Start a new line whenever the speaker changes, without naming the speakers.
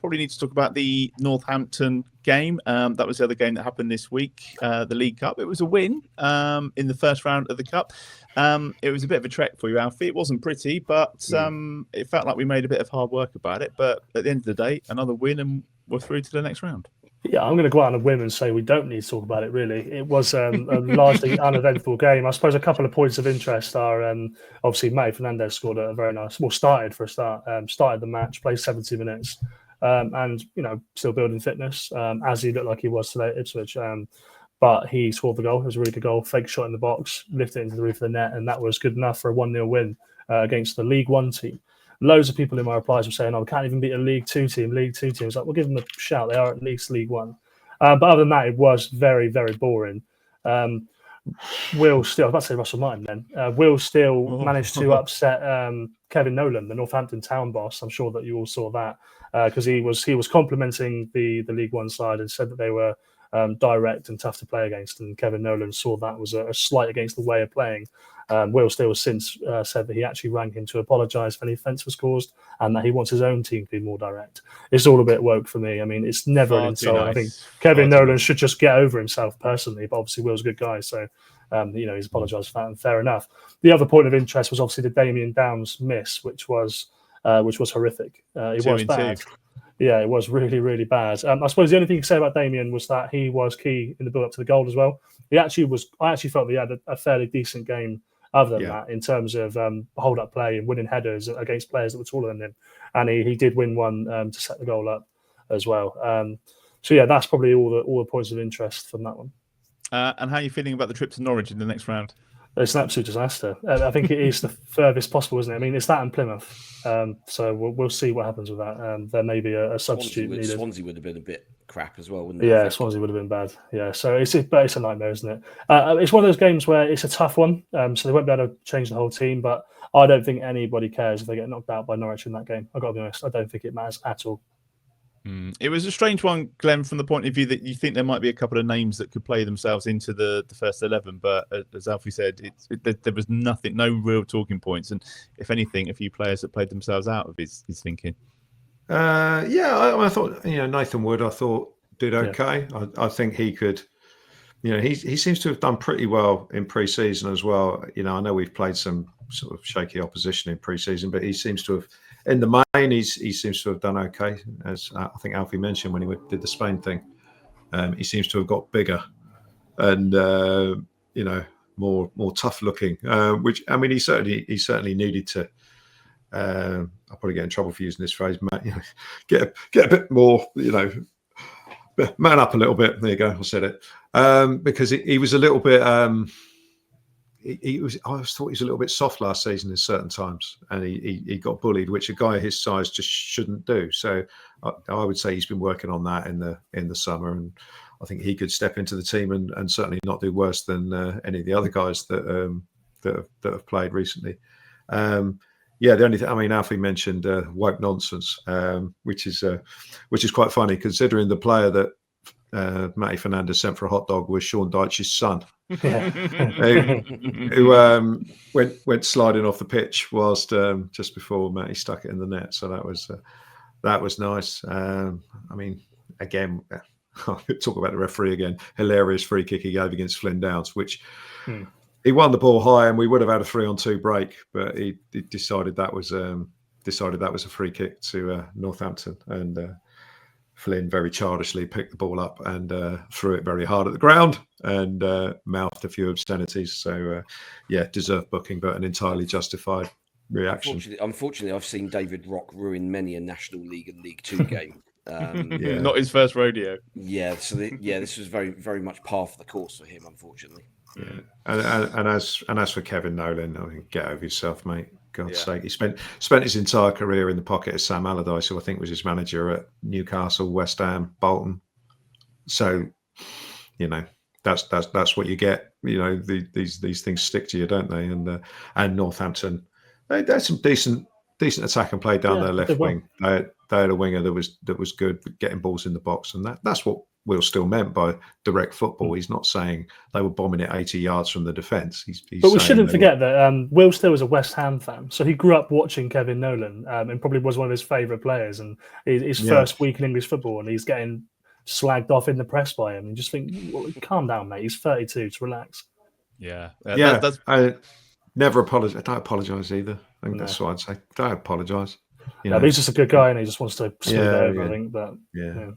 probably need to talk about the Northampton game. That was the other game that happened this week, the League Cup. It was a win in the first round of the Cup. It was a bit of a trek for you, Alfie. It wasn't pretty, but it felt like we made a bit of hard work about it. But at the end of the day, another win and we're through to the next round.
Yeah, I'm going to go out on a whim and say we don't need to talk about it, really. It was a largely uneventful game. I suppose a couple of points of interest are obviously Matty Fernandez scored a very nice, started for a start, started the match, played 70 minutes, and, still building fitness, as he looked like he was today at Ipswich. But he scored the goal. It was a really good goal, fake shot in the box, lifted it into the roof of the net, and that was good enough for a 1-0 win against the League One team. Loads of people in my replies were saying, we can't even beat a League Two team. It's like, we'll give them a shout. They are at least League One. But other than that, it was very, very boring. Will Steele, I was about to say Russell Martin then. Will Steele managed to upset Kevin Nolan, the Northampton Town boss. I'm sure that you all saw that because he was complimenting the League One side and said that they were direct and tough to play against. And Kevin Nolan saw that was a slight against the way of playing. Will Steele has since said that he actually rang him to apologise for any offence was caused and that he wants his own team to be more direct. It's all a bit woke for me. I mean, it's never an insult. Nice. I think Kevin Nolan should just get over himself personally, but obviously Will's a good guy, so he's apologised for that, and fair enough. The other point of interest was obviously the Damien Downs miss, which was horrific. It was bad. Yeah, it was really, really bad. I suppose the only thing you could say about Damien was that he was key in the build-up to the goal as well. I actually felt that he had a fairly decent game other than that in terms of hold-up play and winning headers against players that were taller than him. And he did win one to set the goal up as well. That's probably all the points of interest from that one.
And how are you feeling about the trip to Norwich in the next round?
It's an absolute disaster. I think it is the furthest possible, isn't it? I mean, it's that in Plymouth. So we'll see what happens with that. There may be a substitute needed.
Swansea would have been a bit crap as well, wouldn't it?
Yeah, Swansea would have been bad. Yeah, so it's a nightmare, isn't it? It's one of those games where it's a tough one. So they won't be able to change the whole team, but I don't think anybody cares if they get knocked out by Norwich in that game. I've got to be honest. I don't think it matters at all.
It was a strange one, Glenn, from the point of view that you think there might be a couple of names that could play themselves into the first 11, but as Alfie said, there was nothing, no real talking points, and if anything, a few players that played themselves out of his thinking.
I thought Nathan Wood, I thought did okay. Yeah. I think he could. He seems to have done pretty well in pre-season as well. I know we've played some sort of shaky opposition in pre-season, but he seems to have. In the main, he seems to have done okay, as I think Alfie mentioned when he did the Spain thing. He seems to have got bigger and more tough looking. Which I mean, he certainly needed to. I'll probably get in trouble for using this phrase, Matt. Get a bit more, man up a little bit. There you go, I said it. Because he was a little bit. I always thought he was a little bit soft last season in certain times, and he got bullied, which a guy his size just shouldn't do. So I would say he's been working on that in the summer, and I think he could step into the team and certainly not do worse than any of the other guys that have played recently. The only thing, I mean, Alfie mentioned woke nonsense, which is quite funny considering the player that Matty Fernandez sent for a hot dog was Sean Dyche's son, who went sliding off the pitch whilst just before Matty stuck it in the net. So that was nice. I mean, again, talk about the referee again. Hilarious free kick he gave against Flynn Downs, which he won the ball high, and we would have had a 3-on-2 break, but he decided that was a free kick to Northampton, and Flynn very childishly picked the ball up and threw it very hard at the ground and mouthed a few obscenities. So, deserved booking, but an entirely justified reaction.
Unfortunately, I've seen David Rock ruin many a National League and League Two game.
Not his first rodeo.
Yeah, so this was very, very much par for the course for him, unfortunately.
Yeah, and as for Kevin Nolan, I mean, get over yourself, mate. God's sake, he spent his entire career in the pocket of Sam Allardyce, who I think was his manager at Newcastle, West Ham, Bolton. So, that's what you get. These things stick to you, don't they? And Northampton, they had some decent attack and play down their left wing. They had a winger that was good, getting balls in the box, and that's what Will Still meant by direct football. He's not saying they were bombing it 80 yards from the defence.
But we shouldn't forget that Will Still was a West Ham fan, so he grew up watching Kevin Nolan and probably was one of his favourite players. And his first week in English football, and he's getting slagged off in the press by him. And just think, well, calm down, mate. He's 32. To relax.
Yeah,
that's. I never apologise. I don't apologise either. I think that's what I'd say. Don't apologise.
But he's just a good guy, and he just wants to smooth it over. I think, but
yeah.